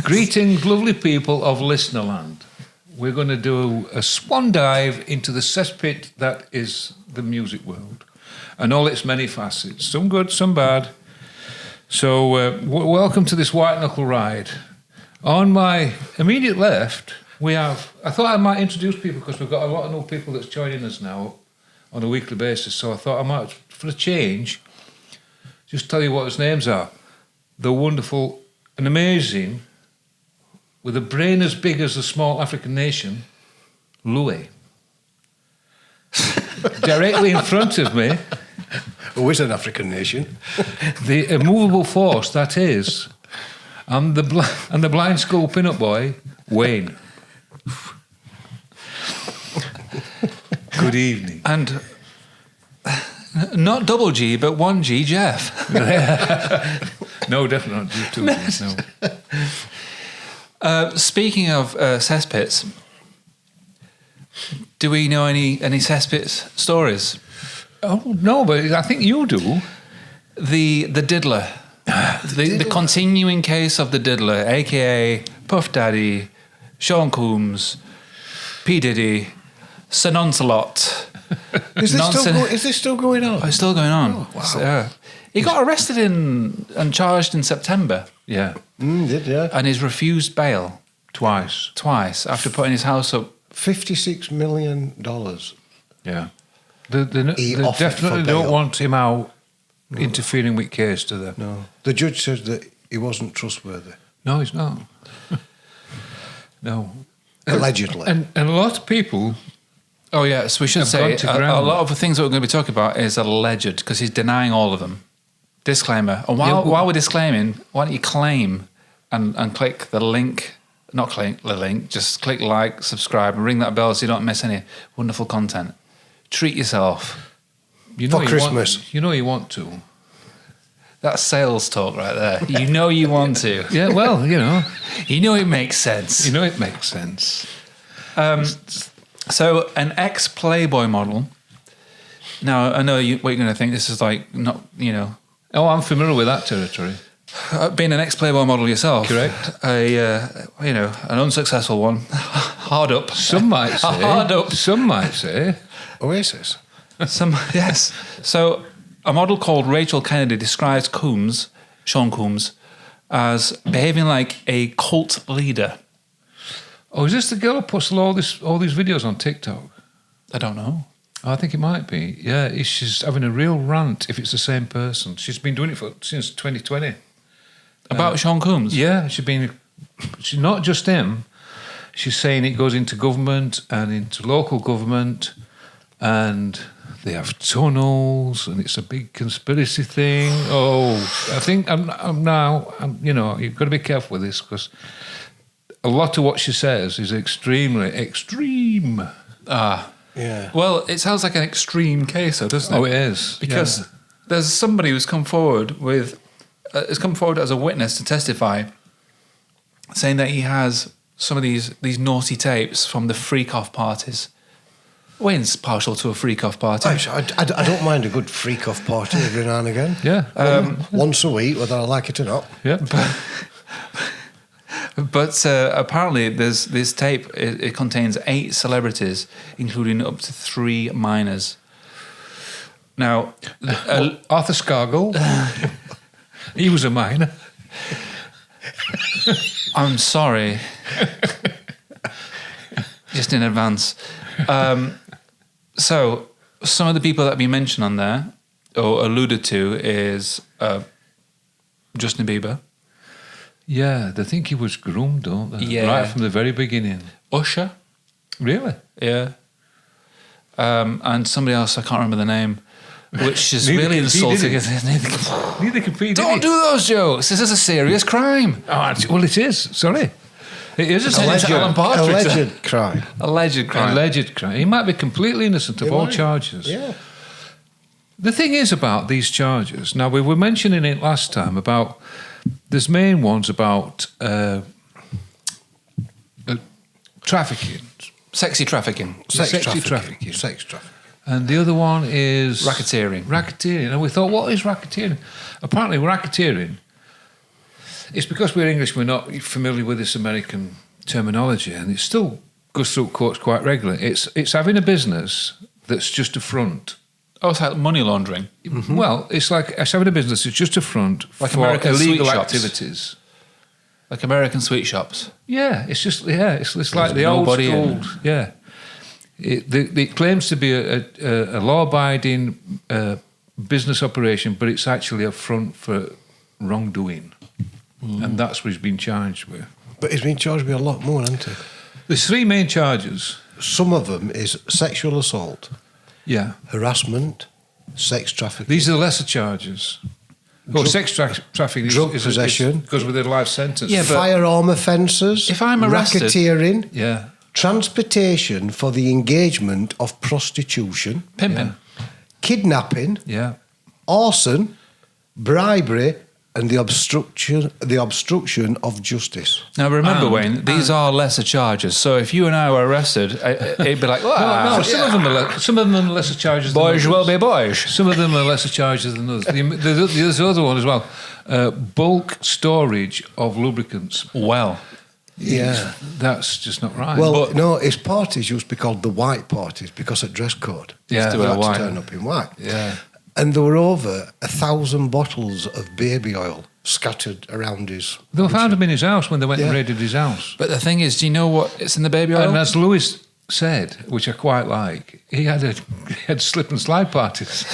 Greetings, lovely people of Listenerland. We're going to do a swan dive into the cesspit that is the music world and all its many facets, some good, some bad. So welcome to this white knuckle ride. On my immediate left, we have, I thought I might introduce people because we've got a lot of new people that's joining us now on a weekly basis, so I thought I might, for a change, just tell you what his names are. The wonderful and amazing, with a brain as big as a small African nation, Louis. Directly in front of me, who is an African nation, the immovable force that is, and the blind school pin-up boy, Wayne. Good evening. And not double G, but 1G Jeff. No, definitely not two Gs, no. Speaking of cesspits, do we know any cesspit stories? Oh, no, but I think you do. The diddler. The continuing case of the diddler, a.k.a. Puff Daddy, Sean Coombs, P. Diddy, Sir Noncelot. Is this still going on? Oh, it's still going on. Oh, wow. So, he got arrested and charged in September. Yeah. Did, yeah. And he's refused bail. Twice After putting his house up. $56 million. Yeah. They He offered definitely for don't bail. want him out interfering with case, do they? No. The judge said that he wasn't trustworthy. No, he's not. No. Allegedly. And a lot of people... Oh, yeah, so we should say gone to a ground. lot of the things that we're going to be talking about is alleged because he's denying all of them. Disclaimer. And while we're disclaiming, why don't you claim and click the link, not click the link, just click like, subscribe, and ring that bell so you don't miss any wonderful content. Treat yourself. You know For you Christmas. You know you want to. That's sales talk right there. You know you want to. Yeah, well, you know. You know it makes sense. You know it makes sense. So an ex-Playboy model. Now, I know what you're going to think. This is like not, Oh, I'm familiar with that territory. Being an ex-Playboy model yourself. Correct. An unsuccessful one. Hard up. Some might say. Hard up. Some might say. Oasis. Yes. So a model called Rachel Kennedy describes Sean Coombs, as behaving like a cult leader. Oh, is this the girl who posts all these videos on TikTok? I don't know. Oh, I think it might be. Yeah, she's having a real rant if it's the same person. She's been doing it since 2020. About Sean Coombs? Yeah, she's not just him. She's saying it goes into government and into local government, and they have tunnels, and it's a big conspiracy thing. Oh, I think I'm you've got to be careful with this because a lot of what she says is extremely extreme. Yeah. Well, it sounds like an extreme case, though, doesn't it? Oh, it is. Because there's somebody who's come forward as a witness to testify, saying that he has some of these naughty tapes from the freak-off parties. Wayne's partial to a freak-off party. I don't mind a good freak-off party every now and again. Yeah. Once a week, whether I like it or not. Yeah. But apparently there's this tape, it contains 8 celebrities, including up to 3 minors. Now... Arthur Scargill, he was a minor. I'm sorry. Just in advance. So, some of the people that have been mentioned on there, or alluded to, is Justin Bieber. Yeah, they think he was groomed, don't they? Yeah. Right from the very beginning. Usher. Really? Yeah. And somebody else, I can't remember the name, which is Neither really can P. insulting. Diddy. Neither can P. Don't do those jokes. This is a serious crime. Oh, well, it is. Sorry. It is a Alan Partridge. Alleged crime. Alleged crime. Alleged crime. He might be completely innocent of all charges. Yeah. The thing is about these charges, now we were mentioning it last time about, there's main ones about trafficking. Sexy trafficking. Sex Sexy trafficking. Sex trafficking. And the other one is... Racketeering. Racketeering. And we thought, what is racketeering? Apparently racketeering it's because we're English, we're not familiar with this American terminology, and it still goes through courts quite regularly. It's having a business that's just a front. Oh, it's like money laundering. Well, it's having a business that's just a front Like for American illegal sweet shops. activities. Like American sweet shops. Yeah, it's like the old nobody school. in. Yeah, it claims to be a law-abiding business operation, but it's actually a front for wrongdoing, and that's what he's been charged with. But he's been charged with a lot more, hasn't he? There's 3 main charges. Some of them is sexual assault, Yeah, harassment, sex trafficking. these are the lesser charges. Sex trafficking drug possession. goes with a life sentence. Yeah, but- firearm offences, If I'm arrested- racketeering, yeah, transportation for the engagement of prostitution, Pimping. kidnapping, yeah. arson, bribery, and the obstruction of justice. Now remember, And- Wayne, these are lesser charges. So if you and I were arrested, it'd be like, No, some of them are lesser charges. than boys others. will be boys. Some of them are lesser charges than others. There's other one as well. Bulk storage of lubricants. Well, Yeah. That's just not right. Well, no, his parties used to be called the white parties because of dress code. Yeah, they they were had to white. turn up in white. Yeah. And there were over 1,000 bottles of baby oil scattered around his. They found him in his house when they went and Yeah. raided his house. but the thing is, do you know what it's in the baby oil? And as Lewis said, which I quite like, he had slip and slide parties.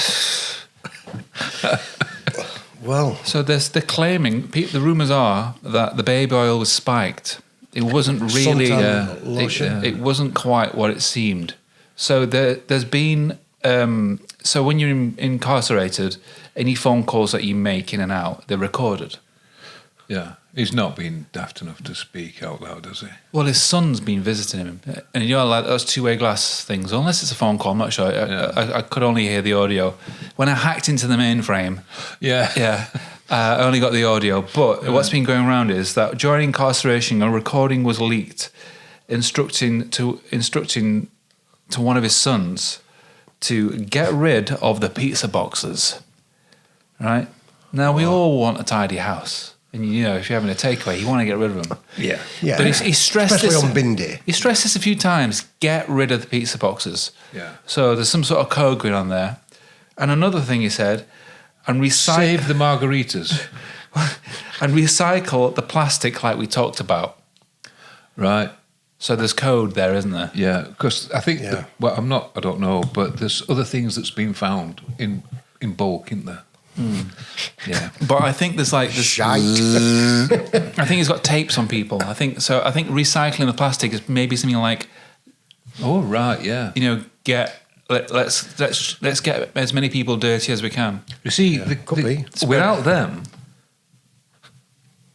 Well, So they're claiming, the rumours are that the baby oil was spiked. It wasn't really, Suntan lotion. it wasn't quite what it seemed. So there's been, so when you're incarcerated, any phone calls that you make in and out, they're recorded. Yeah. He's not been daft enough to speak out loud, has he? Well, his son's been visiting him, and you know, like those two-way glass things. Unless it's a phone call, I'm not sure. I could only hear the audio. When I hacked into the mainframe, Yeah. I only got the audio. But what's been going around is that during incarceration, a recording was leaked, instructing to one of his sons to get rid of the pizza boxes. Right now, we all want a tidy house. And you know, if you're having a takeaway, you want to get rid of them. Yeah. yeah. But he stressed especially this on bin day. He stressed this a few times. Get rid of the pizza boxes. Yeah. So there's some sort of code going on there. And another thing he said, and Save the margaritas. and recycle the plastic like we talked about. Right. So there's code there, isn't there? Yeah. Because I think, Yeah. I don't know, but there's other things that's been found in bulk, isn't there? Yeah. But I think there's like this. Shite. I think he's got tapes on people. I think recycling the plastic is maybe something like, Oh, right. Yeah. you know, let's get as many people dirty as we can. You see, could be. without them,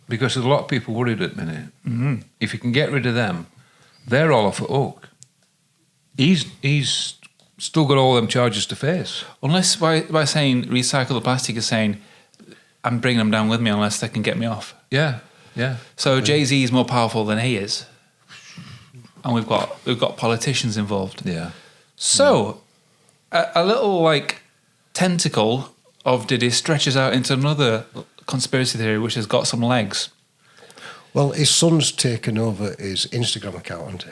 because there's a lot of people worried at the minute, if you can get rid of them, they're all off at hook. He's still got all them charges to face. Unless by saying recycle the plastic is saying I'm bringing them down with me unless they can get me off. Yeah, yeah. So Jay-Z is more powerful than he is, and we've got politicians involved. Yeah. So a little like tentacle of Diddy stretches out into another conspiracy theory which has got some legs. Well, his son's taken over his Instagram account, hasn't he?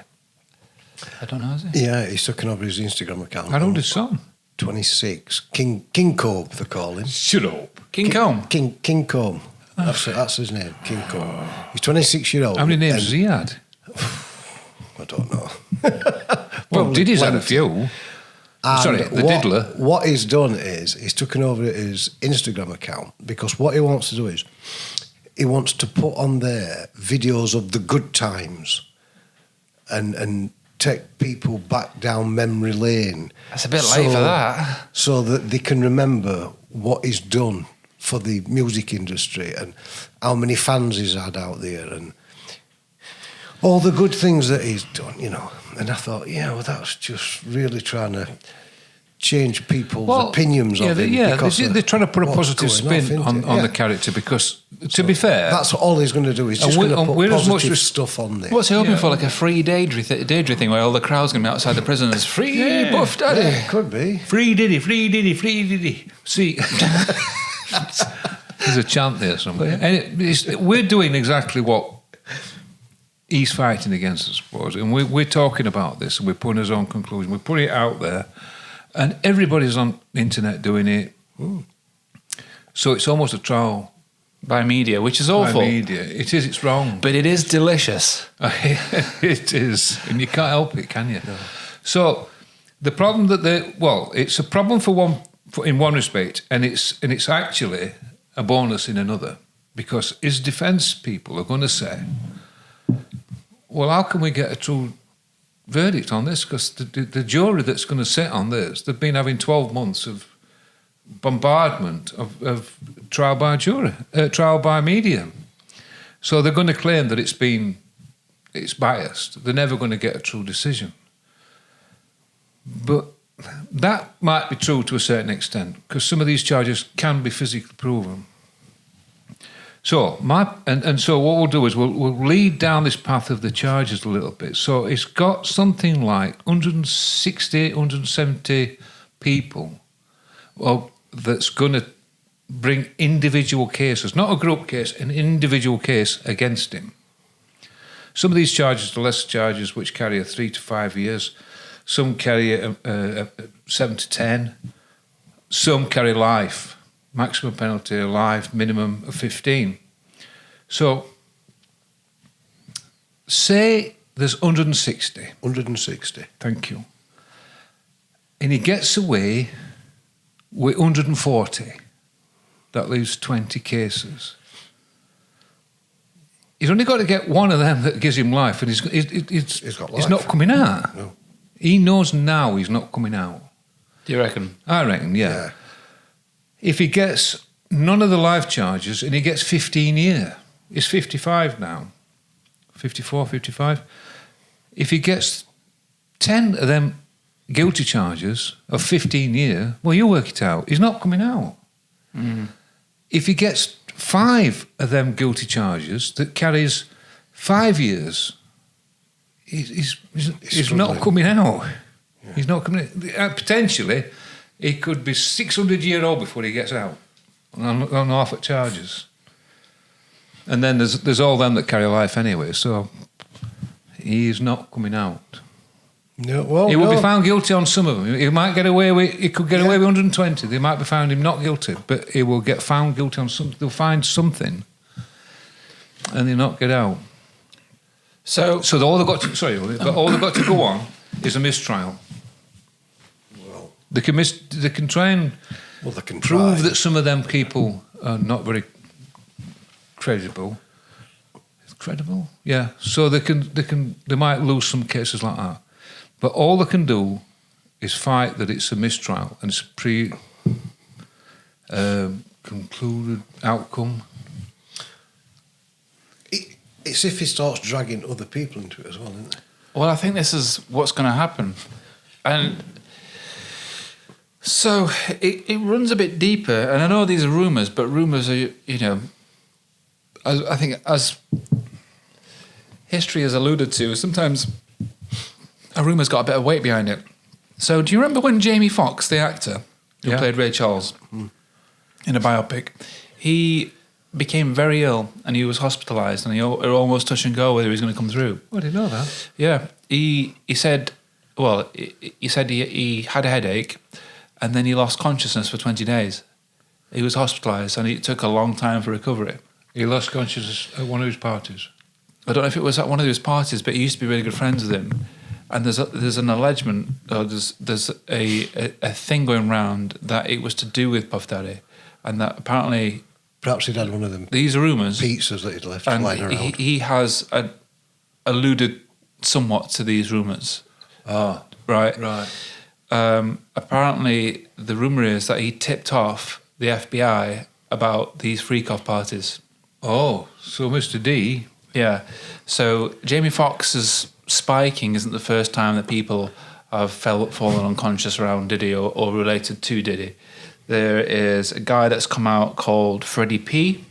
I don't know, is it? Yeah, he's taken over his Instagram account. How old is son? 26. King Combe, they call him. Shut up. King Kong. King Combe. That's his name, King Combe. He's 26-year-old. How many names has and- he had? I don't know. Well, Diddy's had a plenty. few. And Sorry, the diddler. What he's done is he's taken over his Instagram account because what he wants to do is he wants to put on there videos of the good times and take people back down memory lane. That's a bit late for that. So that they can remember what he's done for the music industry and how many fans he's had out there and all the good things that he's done, you know. And I thought, yeah, well, that's just really trying to change people's opinions of him. because they're trying to put a what's positive going spin off, isn't it? on Yeah. the character because, to be fair, That's all he's going to do. He's just And going to put we're as much positive res- stuff on there. What's he hoping Yeah. for? Like a free daydream thing where all the crowd's going to be outside the prison as free Yeah. buff daddy. Yeah, it could be. free Diddy, free Diddy, free Diddy. See, There's a chant there somewhere. And we're doing exactly what he's fighting against, I suppose. And we're talking about this, and we're putting his own conclusion. We're putting it out there, and everybody's on the internet doing it. So it's almost a trial by media, which is awful. By media. It is, it's wrong. But it is delicious. It is. And you can't help it, can you? No. So the problem it's a problem in one respect, and it's actually a bonus in another, because his defence people are going to say, well, how can we get a true verdict on this? Because the jury that's going to sit on this, they've been having 12 months of bombardment of trial by jury, trial by media. So they're going to claim that it's biased. They're never going to get a true decision. But that might be true to a certain extent, because some of these charges can be physically proven. So so what we'll do is we'll lead down this path of the charges a little bit. So it's got something like 160, 170 people. Well, that's going to bring individual cases, not a group case, an individual case against him. Some of these charges are lesser charges, which carry 3 to 5 years. Some carry a 7 to 10. Some carry life, maximum penalty of life, minimum of 15. So, say there's 160. 160. Thank you. And he gets away with 140. That leaves 20 cases. He's only got to get one of them that gives him life, and he's got life. He's not coming out. No. He knows now he's not coming out. Do you reckon? I reckon, yeah. If he gets none of the life charges and he gets 15 years, he's 55 now, 54, 55. If he gets 10 of them guilty charges of 15 years, well, you work it out. He's not coming out. Mm. If he gets 5 of them guilty charges that carries 5 years, he's not coming out. Yeah. He's not coming. Potentially, he could be 600 years old before he gets out on half at charges. And then there's all them that carry life anyway. So he's not coming out. No, well, he will be found guilty on some of them. He might get away with. He could get away with 120. They might be found him not guilty, but he will get found guilty on some. They'll find something, and they'll not get out. So all they've got to go on is a mistrial. Well, they can try and prove that some of them people are not very credible. Credible, yeah. So they might lose some cases like that, but all they can do is fight that it's a mistrial and it's a concluded outcome. It's if he starts dragging other people into it as well, isn't it? Well, I think this is what's going to happen. And so it runs a bit deeper. And I know these are rumours, but rumours are, I think as history has alluded to, sometimes a rumour's got a bit of weight behind it. So do you remember when Jamie Foxx, the actor, who played Ray Charles in a biopic, he became very ill and he was hospitalised and he almost touch and go whether he was going to come through. I didn't know that. Yeah. He said he had a headache and then he lost consciousness for 20 days. He was hospitalised and it took a long time for recovery. He lost consciousness at one of his parties. I don't know if it was at one of his parties, but he used to be really good friends with him. And there's an allegement, there's a thing going round that it was to do with Puff Daddy, and that apparently perhaps he'd had one of them. These are rumours. Pizzas that he'd left and lying around. He has alluded somewhat to these rumours. Ah, right. Apparently, the rumour is that he tipped off the FBI about these freak-off parties. Oh, so Mr. D. Yeah. So Jamie Foxx's spiking isn't the first time that people have fallen unconscious around Diddy or related to Diddy. There is a guy that's come out called Freddie P.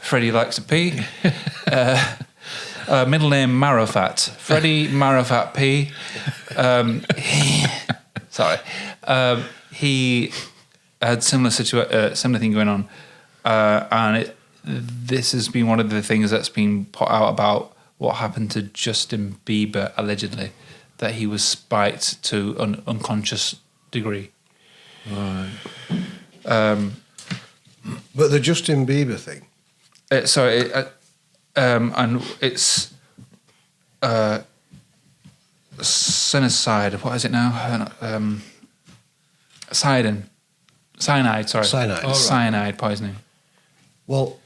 Freddie likes to pee. Middle name Marofat. Freddie Marofat P. Sorry. He had similar thing going on, and this has been one of the things that's been put out about what happened to Justin Bieber allegedly, that he was spiked to an unconscious degree. Right. But the Justin Bieber thing. And it's cyanide. What is it now? Cyanide. Sorry. Cyanide. Oh, right. Cyanide poisoning. Well,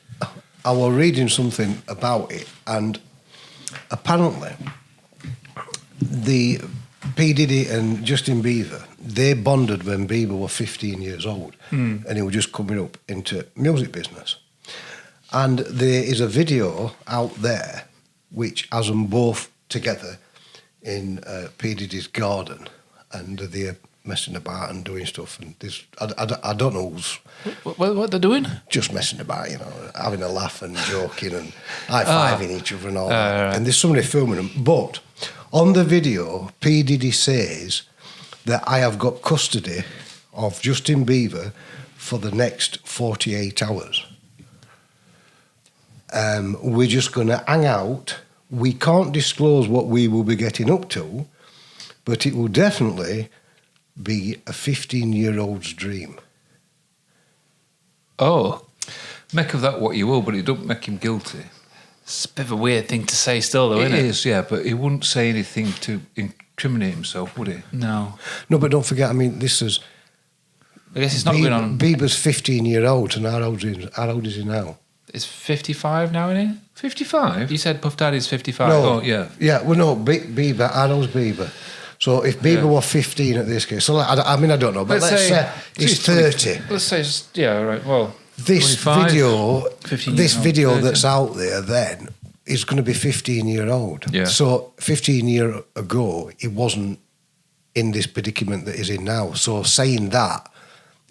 I was reading something about it, and apparently the P. Diddy and Justin Bieber, they bonded when Bieber was 15 years old, and he was just coming up into music business. And there is a video out there which has them both together in P. Diddy's garden, and they're messing about and doing stuff. And this, I don't know who's What they're doing? just messing about, you know, having a laugh and joking and high-fiving each other and all that. Right. And there's somebody filming them. But on the video, P. Diddy says that I have got custody of Justin Bieber for the next 48 hours. We're just going to hang out. We can't disclose what we will be getting up to, but it will definitely be a 15-year-old's dream. Oh, Make of that what you will, but it don't make him guilty. it's a bit of a weird thing to say still, though, It isn't it? is, yeah, but he wouldn't say anything to incriminate himself, would he? No. No, but don't forget, I mean, this is... I guess it's not going on. Bieber's 15-year-old, and how old is he now? It's 55 now, isn't it? 55? You said Puff Daddy's 55. No. Oh, yeah. Yeah, well, no, Bieber, how old's Bieber? So if Bieber was 15 at this case, so like, I mean, I don't know, but let's say he's 30. Let's say, yeah, right. Well, This 25, video, 15 this years old, video 30. that's out there then is going to be 15-year-old. Yeah. So 15 years ago, he wasn't in this predicament that he's in now. So saying that,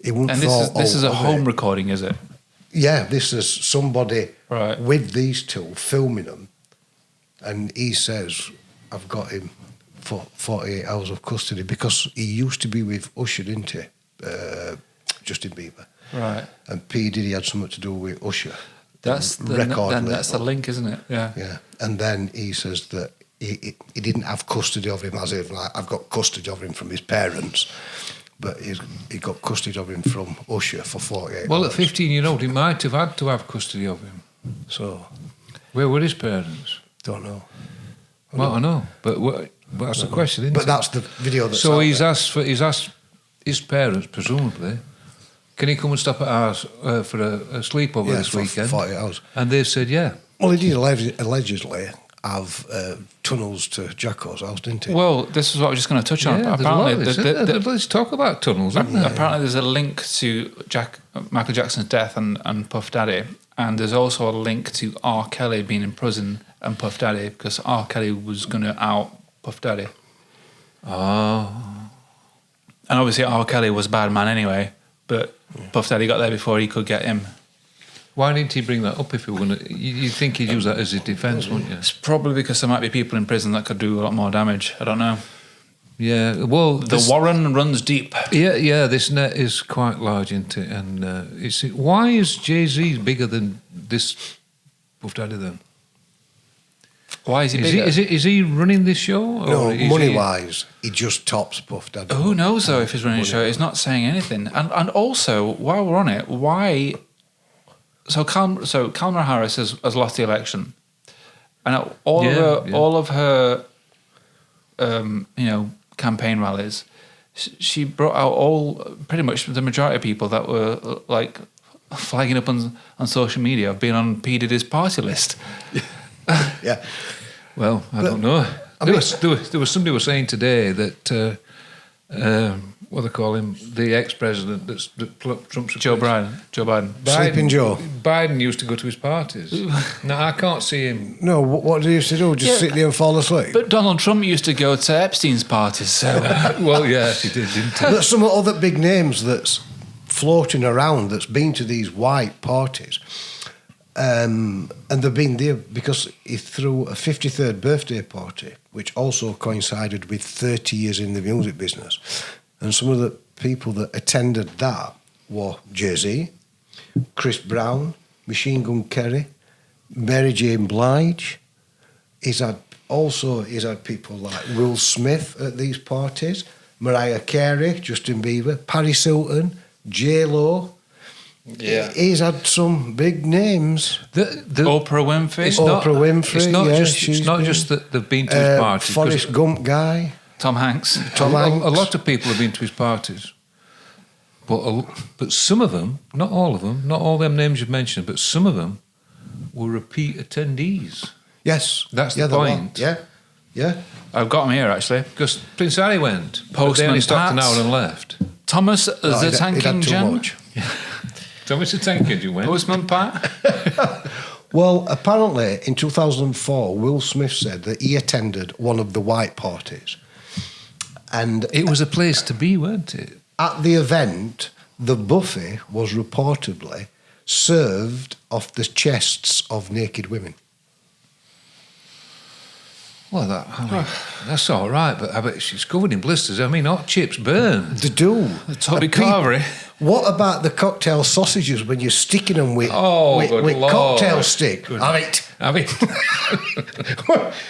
he wouldn't and thought, this is a okay. home recording, is it? Yeah, this is somebody Right. with these two filming them, and he says, I've got him for 48 hours of custody, because he used to be with Usher, didn't he? Justin Bieber. Right. And P. Diddy had something to do with Usher. That's the that's the link, isn't it? Yeah. Yeah. And then he says that he didn't have custody of him, as if, like, I've got custody of him from his parents, but he got custody of him from Usher for 48 Well, hours. at 15-year-old, he might have had to have custody of him. So, Where were his parents? don't know. Well, I know, but that's the question, isn't But it? that's the video that's So out he's there. asked his parents, presumably, can he come and stop at ours for a sleepover this for weekend? 48 hours. And they've said, yeah. Well, he did allegedly have tunnels to Jacko's house, didn't he? Oh, Well, this is what I was just going to touch on. Yeah, there's a lot Apparently, of this, isn't there? Let's talk about tunnels, isn't there? apparently there's a link to Michael Jackson's death and Puff Daddy, and there's also a link to R. Kelly being in prison and Puff Daddy, because R. Kelly was going to out Puff Daddy. Oh. And obviously R. Kelly was a bad man anyway, but Puff Daddy got there before he could get him. Why didn't he bring that up if he were going to... You'd think he'd use that as his defence, wouldn't you? It's probably because there might be people in prison that could do a lot more damage. I don't know. Yeah, well... The Warren runs deep. Yeah, this net is quite large, isn't it? And why is Jay-Z bigger than this Puff Daddy then? Why is he bigger? Is he running this show? No, is money-wise, he just tops Puff Daddy. Who knows though if he's running a show? He's not saying anything. And also, while we're on it, why? So Kamala Harris has lost the election, and at all of her campaign rallies, she brought out pretty much the majority of people that were like flagging up on social media of being on P. Diddy's party list. Yeah. Well, I don't know. There was somebody was saying today that what they call him, the ex-president that Trump's Joe Biden. Sleeping Joe. Biden used to go to his parties. Now I can't see him. No, what did he used to do? Just sit there and fall asleep? But Donald Trump used to go to Epstein's parties. So Well, yes, he did, didn't he? There's some other big names that's floating around that's been to these white parties. And they've been there because he threw a 53rd birthday party, which also coincided with 30 years in the music business. And some of the people that attended that were Jay-Z, Chris Brown, Machine Gun Kelly, Mary Jane Blige. He's had people like Will Smith at these parties, Mariah Carey, Justin Bieber, Paris Hilton, J-Lo. Yeah. He's had some big names. Oprah Winfrey. Winfrey, It's not just that they've been to his parties. Forrest Gump guy. Tom Hanks. Tom Hanks. A lot of people have been to his parties. But some of them, not all of them, not all them names you've mentioned, but some of them were repeat attendees. Yes. That's the point. Yeah. I've got him here, actually. Because Prince Harry went. But Postman they only stopped an Pat. hour and left. Thomas the Tank He'd had too Engine. much. Thomas the Tank Engine went. Postman Pat. Well, apparently in 2004, Will Smith said that he attended one of the white parties. And It was a place to be, weren't it? at the event, the buffet was reportedly served off the chests of naked women. Well, that's all right, but I bet she's covered in blisters. I mean, hot chips burn. They do. Toby And people- Carvery. What about the cocktail sausages when you're sticking them with good Lord. cocktail stick? Good. Have it. I mean,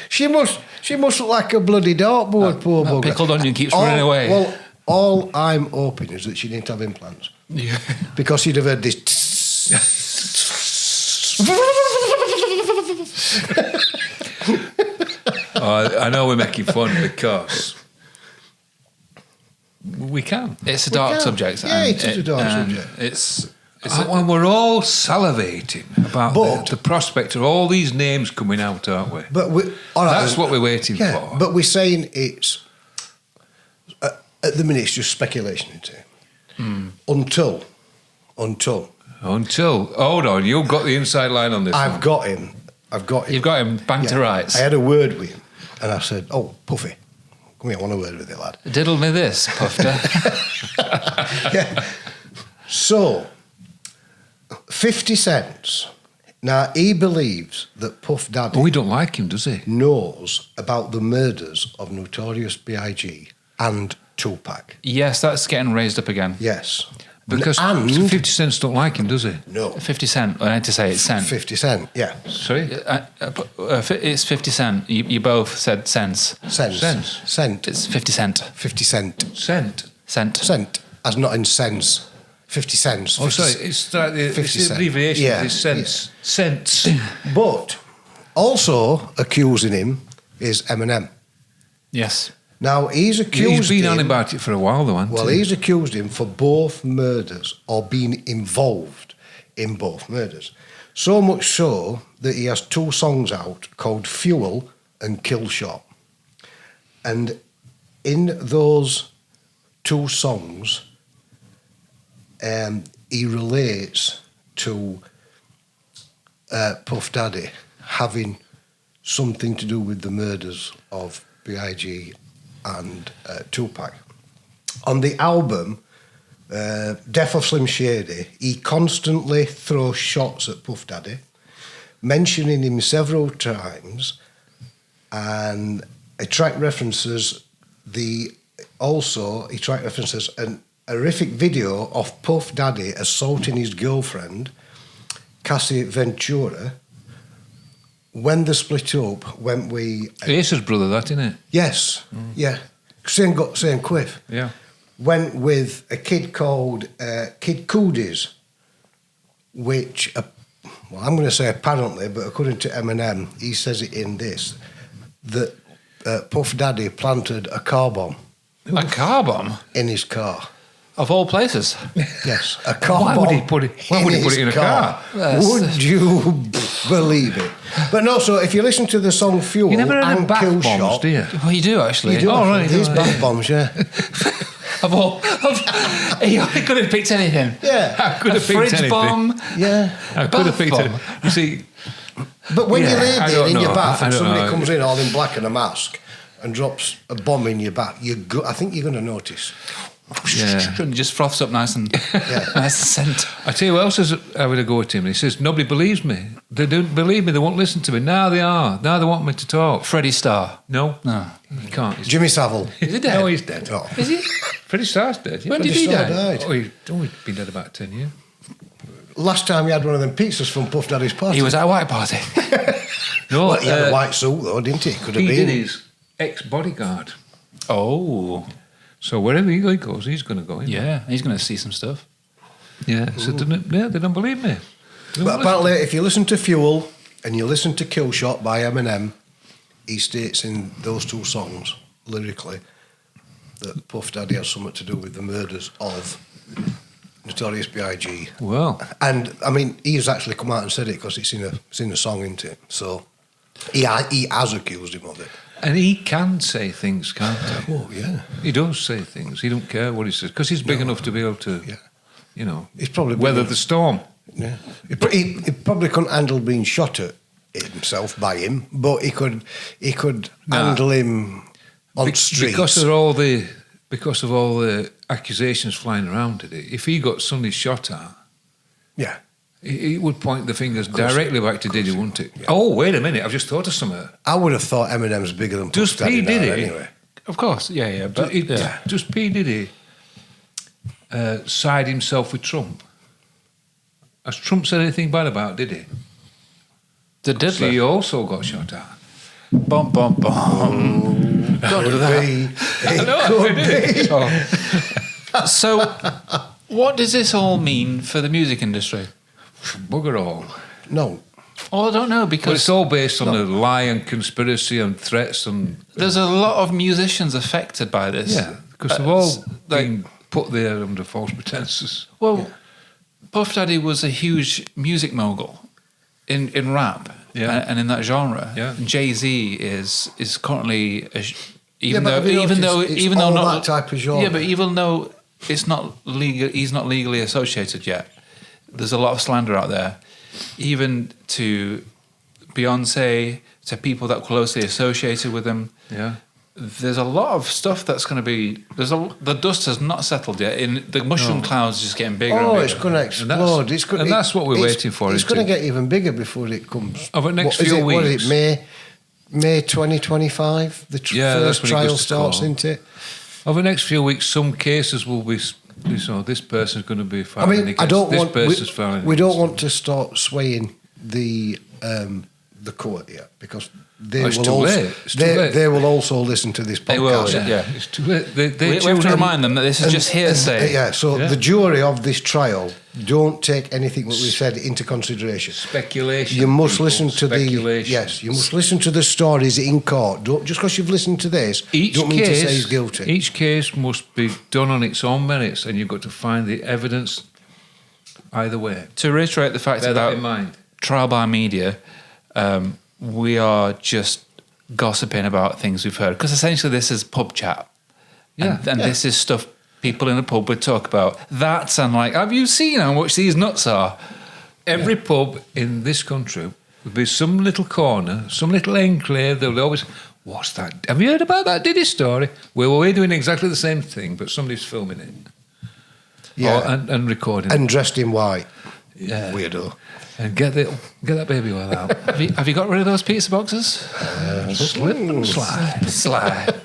She must look like a bloody dartboard, poor that bugger. pickled onion keeps running away. Well, all I'm hoping is that she didn't have implants. Yeah. Because you'd have heard this. I know we're making fun because we can. It's a dark can. subject. Yeah, and it is a dark subject. It's And we're all salivating about But- the prospect of all these names coming out, aren't we? But all right, That's what we're waiting yeah, for. but we're saying it's at the minute it's just speculation into it. Until Hold on, you've got the inside line on this. I've got him. You've got him banged to rights. I had a word with him, and I said, "Oh, Puffy, come here, I want a word with you, lad." Diddle me this, Pufter. Yeah. So, 50 cents. Now, he believes that Puff Daddy Oh, we don't like him, does he? knows about the murders of Notorious B.I.G. and Tupac. Yes, that's getting raised up again. Yes. Because and 50 Cents don't like him, does he? no, 50 cent. I had to say it's cent. 50 cent. Yeah, Sorry? It's 50 cent. You both said cents. cents. Cent. It's 50 cent. 50 cent. Cent. Cent. Cent, as not in cents. 50 cents. Oh, 50 sorry, it's like the 50 cent. abbreviation. Yeah, It's cents. Cents. But also accusing him is Eminem. Yes. Now, he's accused He's been him... on about it for a while, though, hasn't Well, he? he's accused him for both murders or being involved in both murders. So much so that he has 2 songs out called Fuel and Kill Shot. And in those 2 songs, he relates to Puff Daddy having something to do with the murders of B.I.G. and Tupac. On the album, Death of Slim Shady, he constantly throws shots at Puff Daddy, mentioning him several times, and he track references an horrific video of Puff Daddy assaulting his girlfriend, Cassie Ventura. When they split up, when we... Ace's brother, that, isn't it? Yes, yeah. Same quiff. Yeah. Went with a kid called Kid Cooties, which, well, I'm going to say apparently, but according to Eminem, he says it in this, that Puff Daddy planted a car bomb A car bomb? in his car. Of all places. Yes, a car Why bomb. would he put it his in a car? Would you believe it? But no, so if you listen to the song Fuel You never heard and of bath Kill bombs, Shot, do you? Well, you do actually. you do. Oh, right, These right. bath bombs, yeah. He could have picked anything. Yeah. I could A have picked fridge anything. bomb. Yeah. I could have bath picked it. bomb. You see, But when Yeah, you lay I there don't in your know. bath I and don't somebody know. comes in all in black and a mask and drops a bomb in your back, I think you're going to notice. yeah. And just froths up nice and nice and scent. I tell you what else is having a go at him. He says, nobody believes me. They don't believe me. They won't listen to me. Now they are. Now they want me to talk. Freddie Starr. No. No. He can't. He's, Jimmy Savile. Is he dead? No, he's dead. Oh. Is he? Freddie Starr's dead. Yeah. When did Freddie he Starr die? died. Oh, he's been dead about 10 years. Last time he had one of them pizzas from Puff Daddy's party. He was at a white party. No, Well, he had a white suit though, didn't he? Could have P. been. Diddy's ex-bodyguard. Oh, So wherever he goes, he's going to go in. yeah. He's going to see some stuff. Yeah. So they don't believe me. They don't But apparently, if you listen to Fuel and you listen to Kill Shot by Eminem, he states in those two songs, lyrically, that Puff Daddy has something to do with the murders of Notorious B.I.G. Well, And, I mean, he's actually come out and said it because it's in a song, isn't it? So he has accused him of it. and he can say things, can't he? Oh, yeah. He does say things. He don't care what he says because he's big enough to be able to, Yeah. you know, He's probably weather been- the storm. Yeah. He probably couldn't handle being shot at himself by him, but he could handle him on streets. Because of all the accusations flying around at it. If he got suddenly shot at, Yeah. he would point the fingers course directly he- back to of course Diddy, he- wouldn't it? yeah. Oh, wait a minute! I've just thought of something. I would have thought Eminem's bigger than Does Puff Daddy P. Diddy- now, anyway. Of course, yeah. But Does P. Diddy side himself with Trump? Has Trump said anything bad about Diddy? the So diddler. he also got shot at. Bum bum bum. Don't do that. It could be. So, what does this all mean for the music industry? Bugger all. No. Well, I don't know But because it's all based on a lie and conspiracy and threats and there's a lot of musicians affected by this. because they've all been put there under false pretenses. Well, Puff Daddy was a huge music mogul in rap and in that genre. Yeah. And Jay-Z is currently Yeah, but have you noticed it's all that type of genre? Yeah, but even though it's not legal, he's not legally associated yet. There's a lot of slander out there, even to Beyonce, to people that are closely associated with him. Yeah. There's a lot of stuff that's going to be. The dust has not settled yet. The mushroom clouds are just getting bigger. Oh, and it's bigger. going to explode. And that's what we're waiting for, It's isn't going to it? get even bigger before it comes. Over the next What is few it? What weeks. is it? May 2025. The that's first when it trial goes to starts, court. isn't it? Over the next few weeks, some cases will be. So this person's going to be I filing mean, against I don't this want. person's filing. We don't against want to start swaying the court yet because they Oh, it's will too also late. It's too late. they will also listen to this podcast. They will, them. yeah. It's too late. They We have tune to in. remind them that this is just hearsay. Yeah, so Yeah. the jury of this trial don't take anything that we said into consideration. Speculation. You must people, listen to speculation. you must listen to the stories in court. Don't just because you've listened to this, don't mean to say he's guilty. Each case must be done on its own merits, and you've got to find the evidence either way. To reiterate the fact Bear that about in mind. trial by media, we are just gossiping about things we've heard because essentially this is pub chat, and this is stuff people in a pub would talk about. That's and like, have you seen how much these nuts are? Every pub in this country would be some little corner, some little enclave. They'll always, what's that? Have you heard about that Diddy story? Well, we're doing exactly the same thing, but somebody's filming it. Yeah. And recording And dressed in white. Yeah. Weirdo. And get that baby oil out. Have you got rid of those pizza boxes? Slip and slide. Slide.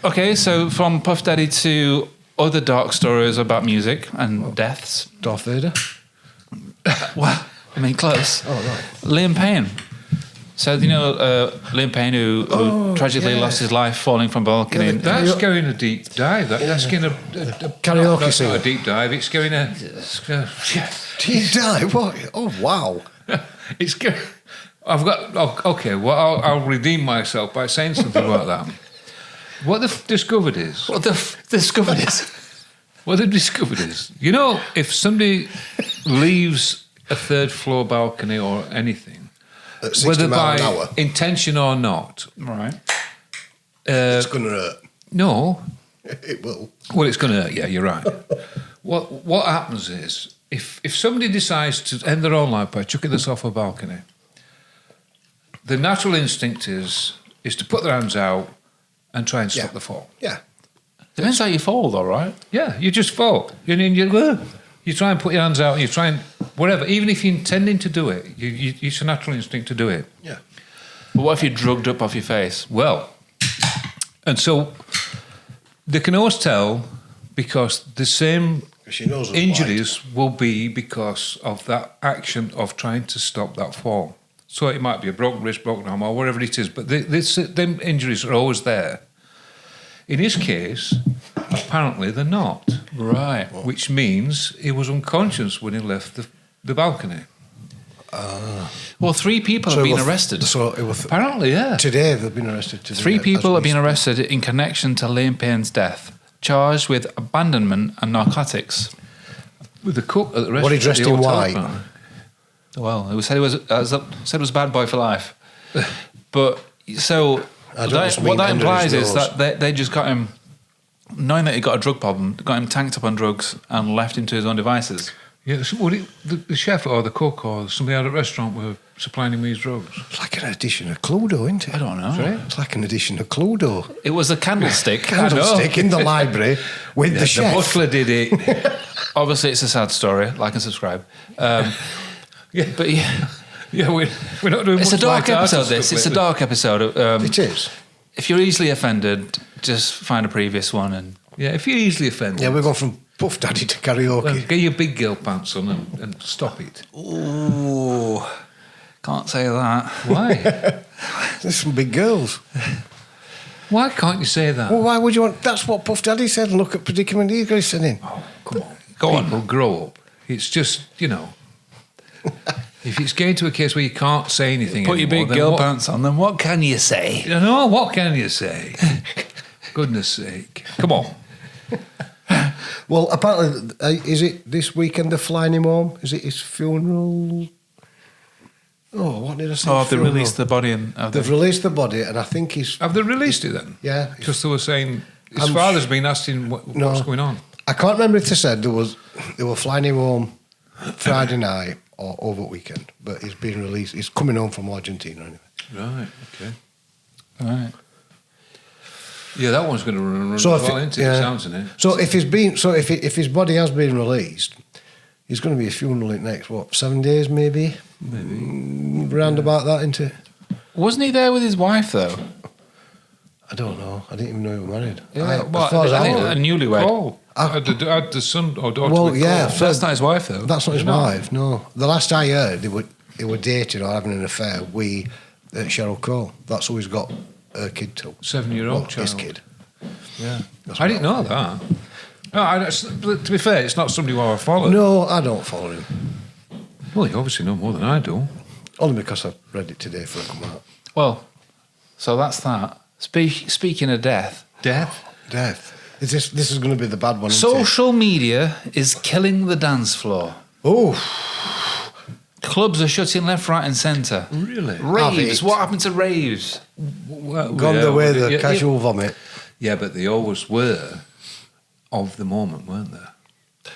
Okay, so from Puff Daddy to other dark stories about music and deaths. Darth Vader. Well, I mean, close. Oh, right. Liam Payne. So, you know, Liam Payne, who tragically yeah. lost his life falling from a balcony. Yeah, That's going a deep dive. That's going a Karaoke not singer. a deep dive. It's going a. Did he die? What? Oh, wow. It's going. I've got. Okay, well, I'll redeem myself by saying something about that. What they've discovered is. What the discovered is. What they've discovered is, you know, if somebody leaves a third floor balcony or anything, At 60 whether miles by an hour. intention or not, Right. It's going to hurt. no, It will. well, it's going to hurt. Yeah, you're right. What happens is, if somebody decides to end their own life by chucking this off a balcony, the natural instinct is to put their hands out and try and stop Yeah. the fall. Yeah. Depends how you fall, though, right? Yeah, you just fall. You try and put your hands out, and you try and whatever. Even if you're intending to do it, it's a natural instinct to do it. Yeah. But what if you're drugged up off your face? Well, and so They can always tell because the same She knows what's injuries will be because of that action of trying to stop that fall. So it might be a broken wrist, broken arm, or whatever it is, but them injuries are always there. In his case, apparently they're not. Right. Which means he was unconscious when he left the balcony. Well, 3 people have been arrested. So it was Apparently, yeah. today they've been arrested. Today, 3 people have been speak. arrested in connection to Liam Payne's death, charged with abandonment and narcotics. With the cook at the restaurant. What, he dressed at the in hotel, white? apparently. Well, it said it was a bad boy for life. But so I don't just mean what that under implies his is nose. that they just got him, knowing that he got a drug problem, got him tanked up on drugs and left him to his own devices. Yeah, so the chef or the cook or somebody at a restaurant were supplying him these drugs. It's like an edition of Cluedo, isn't it? I don't know. Sorry? It's like an edition of Cluedo. It was a candlestick. Candlestick in the library with the The chef. butler did it. Obviously, it's a sad story. Like and subscribe. Yeah. But yeah, Yeah, we're not doing it's a much dark light-hearted episode. stuff This it's a lately. dark episode. It is. If you're easily offended, just find a previous one and Yeah, if you're easily offended, Yeah, we're going from Puff Daddy to karaoke. well, get your big girl pants on and stop it. ooh, can't say that. Why? There's some big girls. Why can't you say that? Well, why would you want... That's what Puff Daddy said. Look at predicament he's got himself in. Oh, come on. Go on. People grow up. It's just, if it's getting to a case where you can't say anything Put your anymore, big then girl what- pants on, then what can you say? You know, what can you say? Goodness sake. Come on. Well, apparently, is it this weekend they're flying him home? Is it his funeral? Oh, what did I say? Oh, they Funeral. released the body and They've released the body, and I think he's... Have they released it then? Yeah. Because they were saying his I'm father's been asking No. what's going on. I can't remember if they said they were flying him home Friday night or over the weekend, but he's been released. He's coming home from Argentina anyway. Right, okay. All right. Yeah, that one's going to run So if well it- into yeah. it, sounds in it. So if if his body has been released, there's going to be a funeral in next 7 days maybe. Round about that, isn't it? Wasn't he there with his wife though? I don't know. I didn't even know he was married. Yeah, as far as I I think know, a newlywed. Oh, had the son or daughter Well, with yeah, Cole. That's not his wife though. that's not his wife. No, the last I heard, they were dating or having an affair with Cheryl Cole. That's who he's got a kid to. 7-year-old His child. kid. Yeah. That's I didn't know that. No, to be fair, it's not somebody who I follow. No, I don't follow him. Well, you obviously know more than I do. Only because I read it today for it come out. Well, so that's that. Speaking of death, Death. This is going to be the bad one. Isn't it? social media is killing the dance floor. Oh, Clubs are shutting left, right, and centre. Really? Raves. it. What happened to raves? gone the way of the casual vomit. Yeah, but they always were of the moment, weren't they?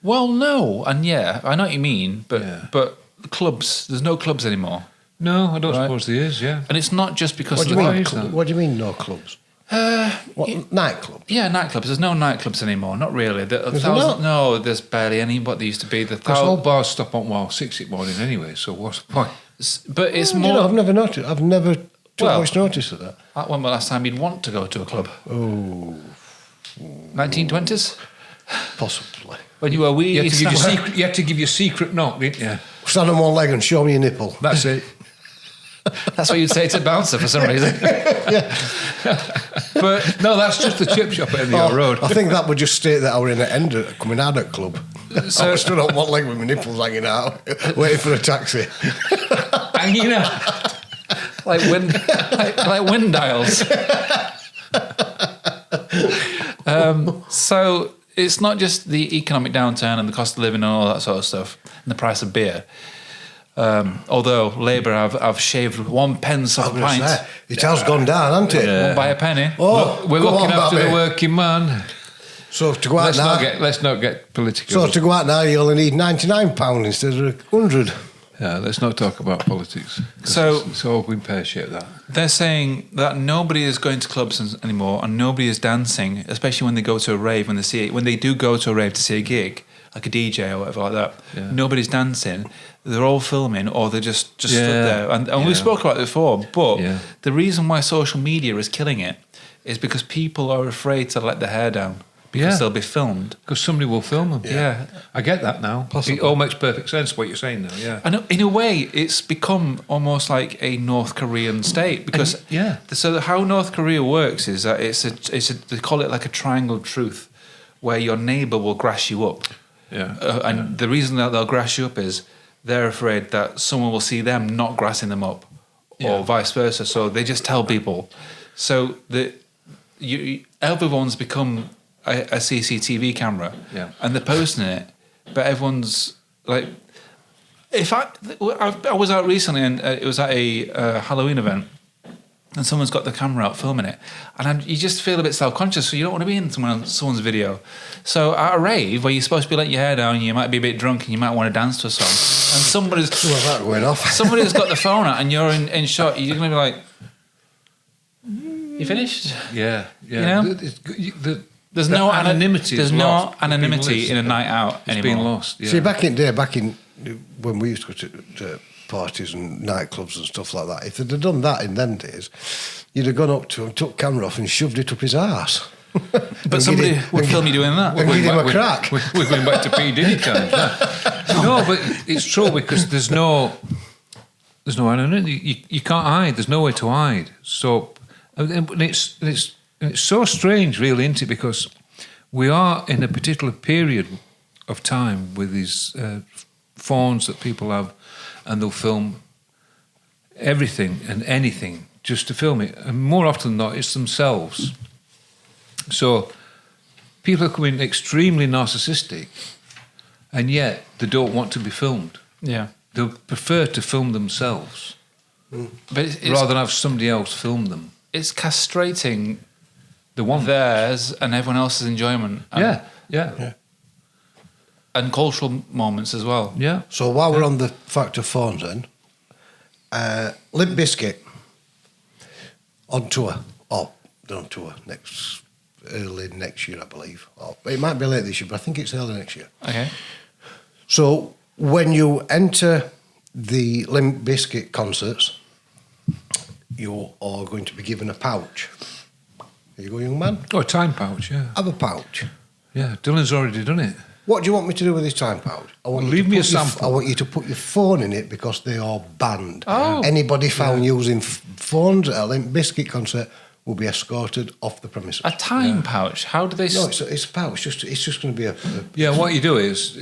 Well, no, and yeah, I know what you mean, but Yeah. but the clubs. There's no clubs anymore, No, I don't Right. suppose there is, yeah. and it's not just because What of do the you mean? is that? What do you mean? No clubs? Nightclub? Yeah, nightclubs. There's no nightclubs anymore. Not really. Is there not? No, there's barely any. What there used to be. Because all bars stop on 6 in the morning anyway, so what's the point? But it's You more. know, I've never noticed. I've never took Well- much notice of that. When was the last time you'd want to go to a club? Oh, 1920s? possibly. When you were wee. You snapper? had to give your secret knock, didn't you? Stand on one leg and show me your nipple. That's it. That's what you'd say to bouncer for some reason. But no, that's just the chip shop at the end of your road. I think that would just state that I were in the end of coming out at club. I was stood on one leg with my nipples hanging out, waiting for a taxi. Hanging out. like wind dials. So it's not just the economic downturn and the cost of living and all that sort of stuff and the price of beer. Although Labour have shaved 1 pence off a pint It has gone down, hasn't it? by a penny. Oh, We're come looking on, after Babby. the working man. So to go out now, Let's not get political. so to go out now, you only need £99 instead of 100. Yeah, let's not talk about politics. 'Cause So- it's all going pear-shaped, that. They're saying that nobody is going to clubs anymore and nobody is dancing, especially when they go to a rave. When they do go to a rave to see a gig, like a DJ or whatever like that, Yeah. nobody's dancing. They're all filming or they're just stood Yeah. there. And Yeah. we spoke about it before, but Yeah. the reason why social media is killing it is because people are afraid to let their hair down because they'll be filmed. Because somebody will film them. Yeah. I get that now. Possibly. It all makes perfect sense what you're saying now, yeah. And in a way, it's become almost like a North Korean state because So how North Korea works is that it's a they call it like a triangle of truth, where your neighbour will grass you up. Yeah. And the reason that they'll grass you up is they're afraid that someone will see them not grassing them up, or vice versa. So they just tell people. So everyone's become a CCTV camera, and they're posting it, but everyone's like, I was out recently and it was at a Halloween event, and someone's got the camera out filming it, and you just feel a bit self-conscious, so you don't want to be in someone's video. So at a rave where you're supposed to be letting your hair down, you might be a bit drunk and you might want to dance to a song, and somebody's somebody's got the phone out and you're in shot, you're going to be like, you finished? Yeah. You know? There's no anonymity. There's no anonymity in a night out anymore. It's been lost. Yeah. See, back in when we used to go to parties and nightclubs and stuff like that, if they'd have done that in them days, you'd have gone up to him, took camera off and shoved it up his arse. But somebody would film you doing that. And give him a crack. We're going back to P. Diddy times. No, but it's true because there's no anonymity. You can't hide. There's nowhere to hide. So, and it's so strange, really, isn't it? Because we are in a particular period of time with these phones that people have, and they'll film everything and anything just to film it. And more often than not, it's themselves. So people are becoming extremely narcissistic, and yet they don't want to be filmed. Yeah. They prefer to film themselves, but it's, rather than have somebody else film them. It's castrating The one theirs and everyone else's enjoyment. And, yeah. And cultural moments as well. Yeah. So while we're on the fact of phones then, Limp Bizkit on tour. Oh, they're on tour early next year, I believe. Oh, it might be late this year, but I think it's early next year. Okay. So when you enter the Limp Bizkit concerts, you are going to be given a pouch. There you go, young man. Oh, a time pouch, yeah. Have a pouch. Yeah, Dylan's already done it. What do you want me to do with this time pouch? I want Leave me a sample. I want you to put your phone in it because they are banned. Oh. Anybody found using phones at a Limp Bizkit concert will be escorted off the premises. A time pouch? How do they... No, it's a pouch. It's just going to be a... Yeah, what you do is,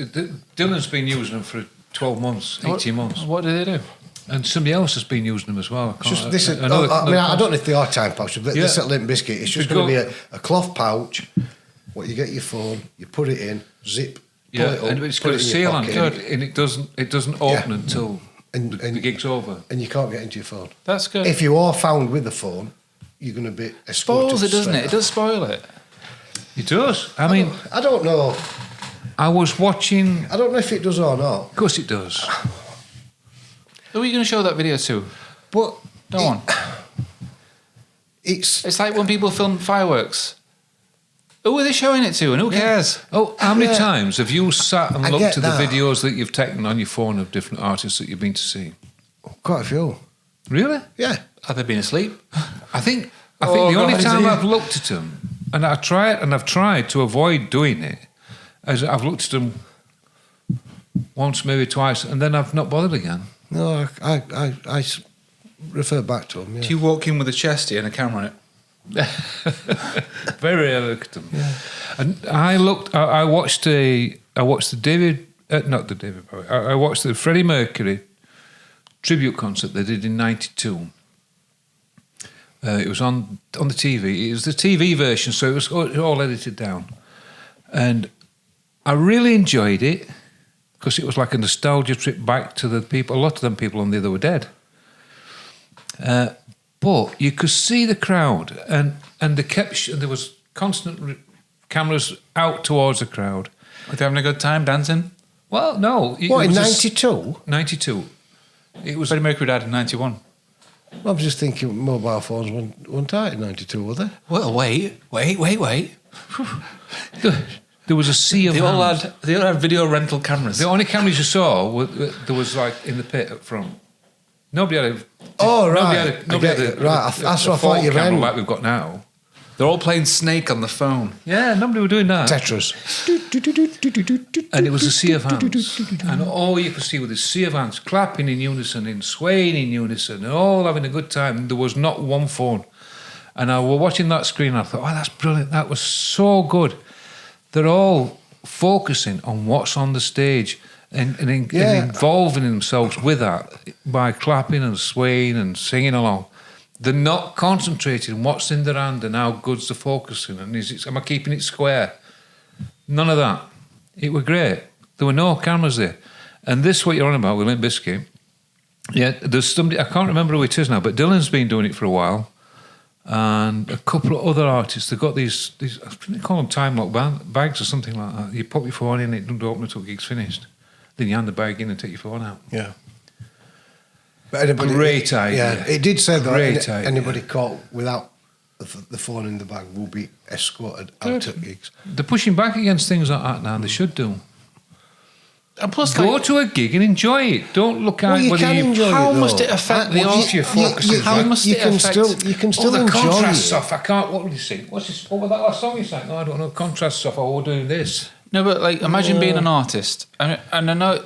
Dylan's been using them for 12 months, 18 months. What do they do? And somebody else has been using them as well. I don't know if they are time pouches, but this at Limp Bizkit, it's just going to be a cloth pouch. What you get your phone, you put it in, zip, pull it up, and it's got a seal on it, and it doesn't open until the gig's over. And you can't get into your phone. That's good. If you are found with the phone, you're going to be escorted. Spoils it, doesn't it? It does spoil it. It does. I mean, I don't know. I was watching. I don't know if it does or not. Of course, it does. Who are you going to show that video to? But Go on. It's like when people film fireworks. Who are they showing it to, and who cares? Oh, how many times have you sat and I looked get at the that. videos that you've taken on your phone of different artists that you've been to see? quite a few. Really? Yeah. Have they been asleep? I think the only time I've looked at them, and I've tried to avoid doing it, is I've looked at them once, maybe twice, and then I've not bothered again. No, I refer back to them. Yeah. Do you walk in with a chesty and a camera on it? Very rarely look at them. Yeah. And I watched the David, not the David Bowie. I watched the Freddie Mercury tribute concert they did in '92. It was on the TV. It was the TV version, so it was all edited down. And I really enjoyed it because it was like a nostalgia trip back to the people. A lot of them people on there were dead. But you could see the crowd, and there was constant cameras out towards the crowd. Were they having a good time dancing? Well, no. What, in '92? '92. It was. Freddie Mercury died in '91. I was just thinking mobile phones weren't tight in '92, were they? Well, wait. There was a sea of hands. They all had video rental cameras. The only cameras you saw there was like in the pit up front. Nobody had a. Oh, right. Nobody had a Right, that's what I thought you camera meant. like we've got now. They're all playing Snake on the phone. Yeah, nobody were doing that. Tetris. And it was a sea of hands. And all you could see was this sea of hands clapping in unison and swaying in unison and all having a good time. There was not one phone. And I was watching that screen and I thought, oh, that's brilliant. That was so good. They're all focusing on what's on the stage and involving themselves with that by clapping and swaying and singing along. They're not concentrating on what's in their hand and how good's the focusing and am I keeping it square? None of that. It were great. There were no cameras there. And this what you're on about with Limp Bizkit. Yeah, there's somebody, I can't remember who it is now, but Dylan's been doing it for a while. And a couple of other artists, they've got these I think they call them time lock bags or something like that. You pop your phone in, it doesn't open until the gig's finished. Then you hand the bag in and take your phone out. Yeah. But anybody, great idea. Yeah, it did say Great that idea. anybody caught without the phone in the bag will be escorted out of gigs. They're pushing back against things like that now, and they should do. And plus, Go to a gig and enjoy it. Don't look at Well, you whether can you... enjoy how it, must though. it affect the What audience? if you're focusing? How must it affect... You can still the enjoy contrast it. stuff. I can't... What would you say? What was that last song you sang? No, I don't know. Contrast stuff. Oh, we're doing this. No, but like, imagine being an artist, and I know,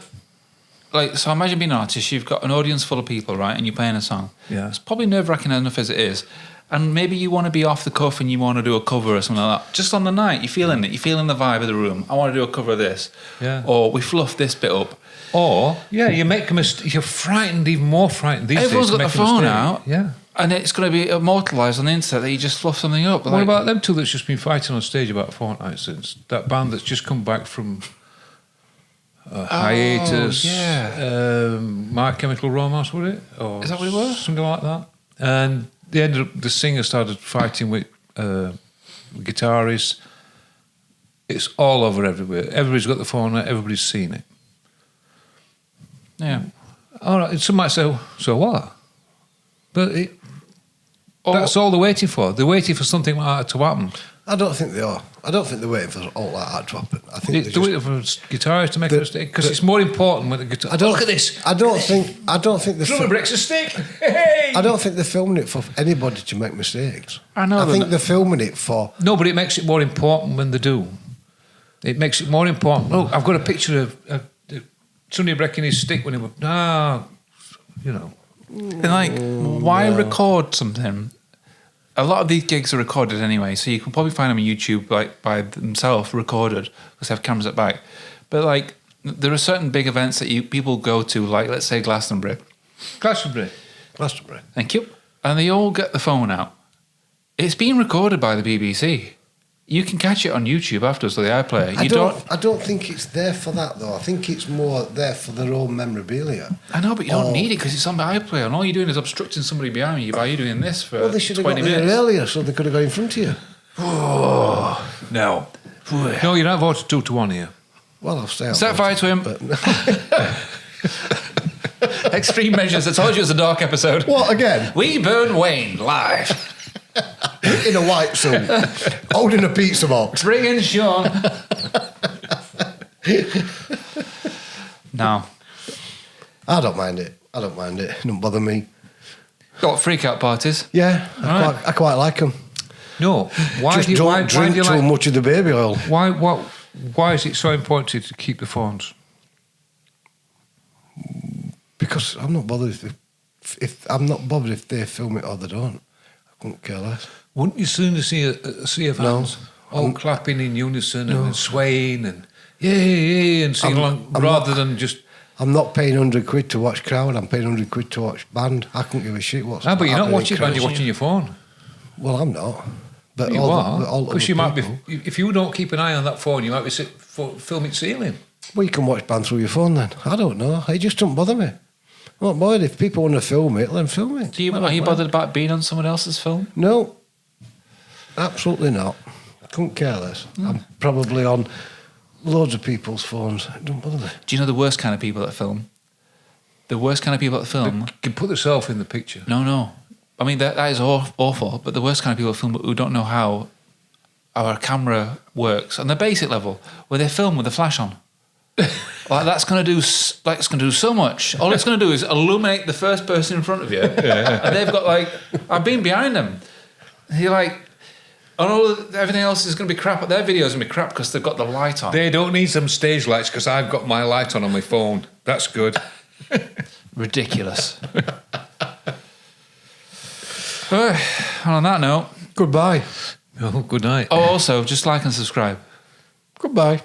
like, so imagine being an artist. You've got an audience full of people, right, and you're playing a song. Yeah. It's probably nerve-wracking enough as it is, and maybe you want to be off the cuff and you want to do a cover or something like that. Just on the night, you're feeling it. You're feeling the vibe of the room. I want to do a cover of this. Yeah. Or we fluff this bit up. Or, yeah, you make a mistake. You're frightened, even more frightened these Everyone's days. got to their make a phone mistake. out. Yeah. And it's going to be immortalised on the internet that you just fluff something up. What about them two that's just been fighting on stage about a fortnight since? That band that's just come back from hiatus. Yeah. My Chemical Romance, was it? Or Is that what it was? Something like that. And they ended up, the singer started fighting with guitarists. It's all over everywhere. Everybody's got the phone out, everybody's seen it. Yeah. All right, some might say, so what? But that's all they're waiting for. They're waiting for something like that to happen. I don't think they are. I don't think they're waiting for all like that to happen. I think They're waiting for guitarists to make a mistake because it's more important with the guitar. Look at this. I don't think the Drummer breaks a stick. Hey! I don't think they're filming it for anybody to make mistakes. I know. I think they're filming it for. No, but it makes it more important when they do. It makes it more important. Look, I've got a picture of Sonny breaking his stick when he was. You know. And like, why record something? A lot of these gigs are recorded anyway, so you can probably find them on YouTube like by themselves recorded because they have cameras at back. But like, there are certain big events that people go to, like let's say Glastonbury. Glastonbury. Thank you. And they all get the phone out. It's being recorded by the BBC. You can catch it on YouTube afterwards with the iPlayer. I don't think it's there for that though. I think it's more there for their own memorabilia. I know, but you don't need it because it's on the iPlayer, and all you're doing is obstructing somebody behind you by you doing this for 20 Well, they minutes. should have got there earlier, so they could have got in front of you. Oh, no. No, you're not voted 2-1 here. Well, I'll stay out. Set fire to him. Extreme measures. I told you it was a dark episode. What again? We burn Wayne live. In a white suit, holding a pizza box. Bring in Sean. No. I don't mind it. It don't bother me. Got freak out parties. Yeah, Right. I quite like them. No, why Just do you, don't why drink do you too like, much of the baby oil. Why is it so important to keep the phones? Because I'm not bothered if they film it or they don't. I couldn't care less. Wouldn't you sooner see a sea of hands all clapping in unison and swaying and yay and singing along rather than just... I'm not paying £100 to watch crowd. I'm paying £100 to watch band. I couldn't give a shit what's No, but you're not happening in watching band, you're crowds. watching your phone. Well, I'm not. But You are, all the because you other might be... people- If you don't keep an eye on that phone, you might be filming ceiling. Well, you can watch band through your phone then. I don't know. It just don't bother me. I'm not bothered. If people want to film it, let them film it. Are you bothered about being on someone else's film? No, absolutely not. Couldn't care less. I'm probably on loads of people's phones. It don't bother me. Do you know the worst kind of people that film? The worst kind of people that film... They can put themselves in the picture. No. I mean, that is awful, but the worst kind of people that film who don't know how our camera works on the basic level, where they film with the flash on. Like that's going to do so much. All it's going to do is illuminate the first person in front of you, and they've got like I've been behind them. You're like, And everything else is going to be crap. Their videos are going to be crap because they've got the light on. They don't need some stage lights because I've got my light on my phone. That's good. Ridiculous. And on that note, Goodbye. Oh, good night. also, just like and subscribe. Goodbye.